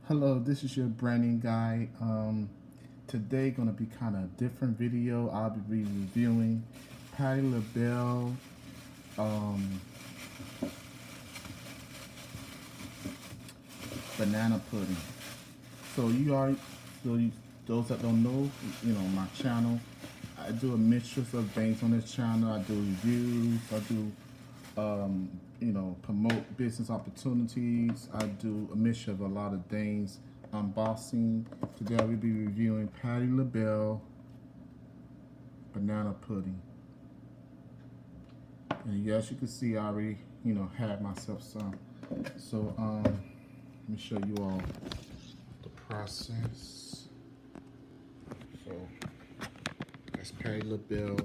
Hello, this is your branding guy. Today gonna be kind of a different video. I'll be reviewing Patti LaBelle um, banana pudding. So you already, those that don't know, my channel. I do a mixture of things on this channel. I do reviews. I do promote business opportunities. I do a mixture of a lot of things. Unboxing. Today I will be reviewing Patti LaBelle banana pudding. And as you can see, I already, had myself some. So let me show you all the process. So that's Patti LaBelle.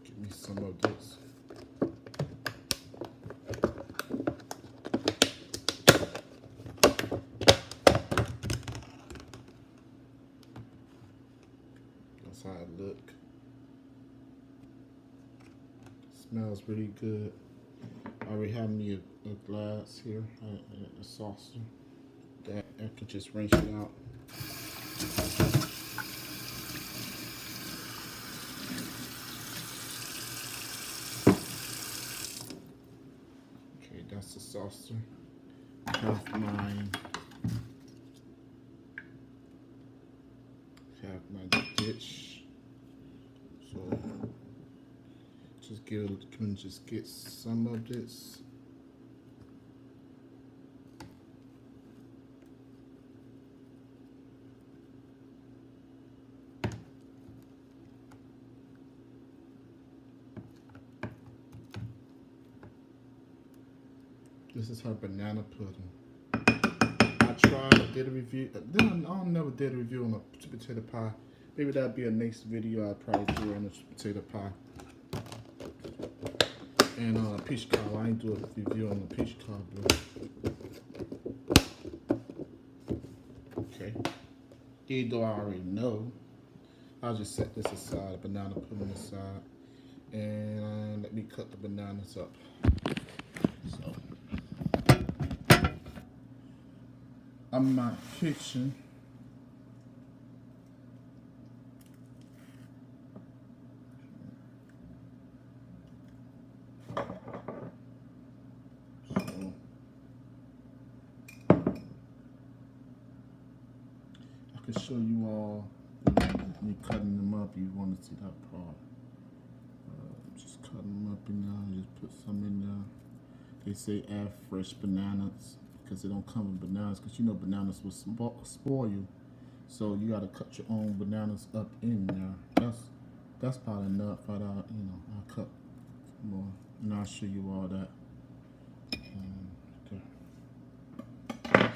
Give me some of this. That's how it look. Smells really good. I already have me a glass here, a saucer that I can just rinse it out. Okay, that's the saucer. I have my dish. So just get some of this. This is her banana pudding. I did a review. I never did a review on a potato pie. Maybe that'd be a next video I'd probably do on a potato pie. And peach cobbler. I ain't do a review on the peach cobbler. Okay. Even though I already know, I'll just set this aside, banana pudding aside, and let me cut the bananas up. So I'm in my kitchen. I can show you all me cutting them up. You want to see that part? Just cutting them up in there. Just put some in there. They say add fresh bananas because they don't come with bananas. Because bananas will spoil you. So you got to cut your own bananas up in there. That's about enough. I'll cut more, and I'll show you all that.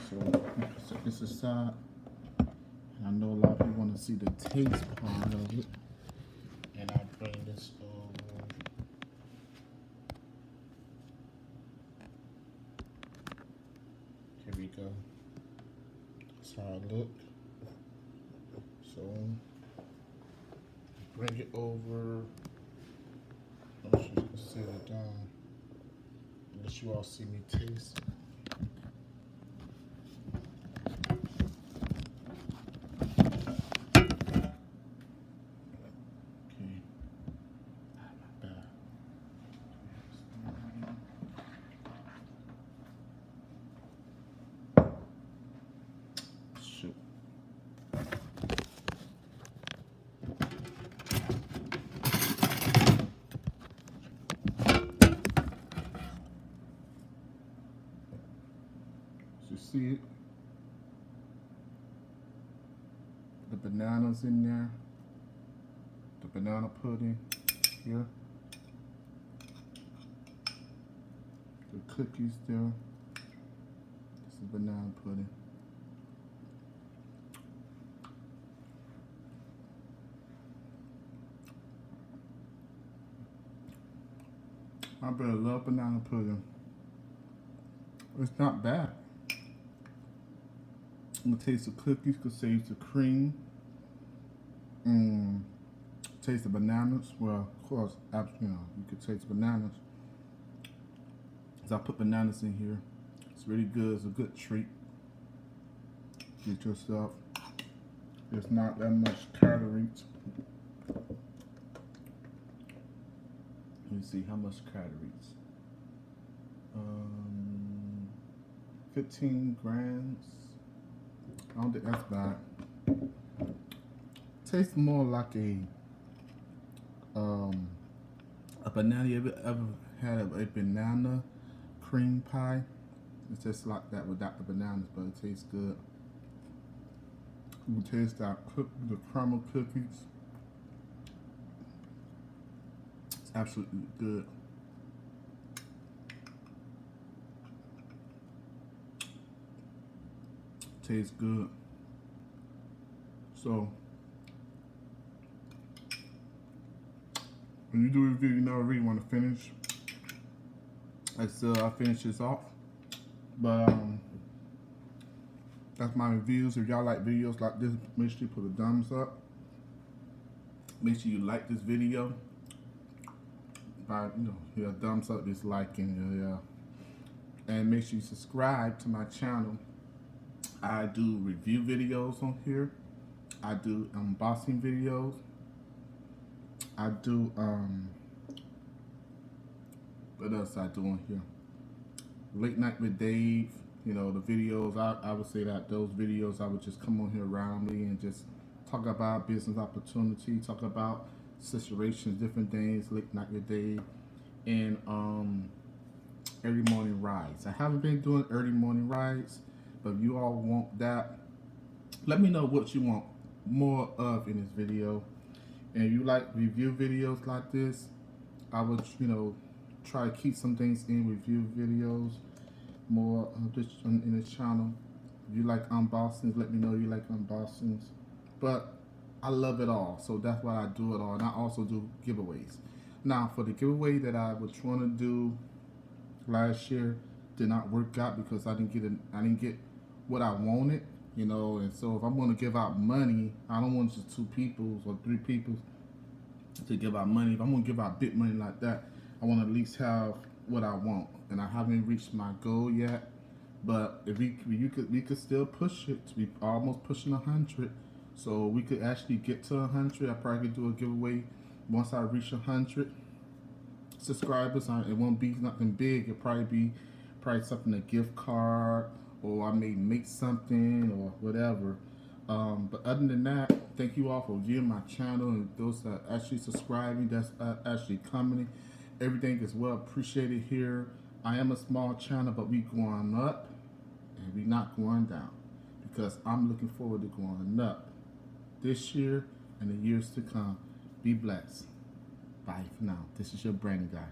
So set this aside. I know a lot of people want to see the taste part of it. And I'll bring this over. Here we go. That's how it look. So, bring it over. I'm just going to set it down. Unless you all see me taste it. You see it? The bananas in there. The banana pudding here. The cookies there. This is banana pudding. I better love banana pudding. It's not bad. I'm gonna taste the cookies, could taste the cream. Taste the bananas. Well, of course, you could taste bananas. is I put bananas in here. It's really good. It's a good treat. Get yourself. There's not that much calories. Let me see how much calories. 15 grams. I don't think that's bad. Tastes more like a banana. You ever had a banana cream pie? It's just like that without the bananas, but it tastes good. You can taste the caramel cookies. It's absolutely good. Tastes good. So when you do a review, you never really want to finish. Like so, I finish this off. But that's my reviews. If y'all like videos like this, make sure you put a thumbs up. Make sure you like this video. By your thumbs up, just liking, and make sure you subscribe to my channel. I do review videos on here. I do unboxing videos. I do what else I do on here? Late night with Dave. You know, the videos, I would say that those videos, I would just come on here around me and just talk about business opportunity, talk about situations, different things, late night with Dave, and early morning rides. I haven't been doing early morning rides, but if you all want that, let me know what you want more of in this video. And if you like review videos like this, I would, try to keep some things in review videos more in this channel. If you like unboxings, let me know you like unboxings. But I love it all, so that's why I do it all. And I also do giveaways. Now, for the giveaway that I was trying to do last year, did not work out because I didn't get what I wanted, And so if I'm going to give out money, I don't want just 2 people or 3 people to give out money. If I'm going to give out big money like that, I want to at least have what I want. And I haven't reached my goal yet, but if we could still push it to be almost pushing 100. So we could actually get to 100. I probably could do a giveaway once I reach 100 subscribers. It won't be nothing big. It'll probably be something, a gift card, or I may make something or whatever. But other than that, thank you all for viewing my channel, and those that are actually subscribing, that's actually commenting. Everything is well appreciated here. I am a small channel, but we going up and we not going down, because I'm looking forward to going up this year and the years to come. Be blessed. Bye for now. This is your brain guy.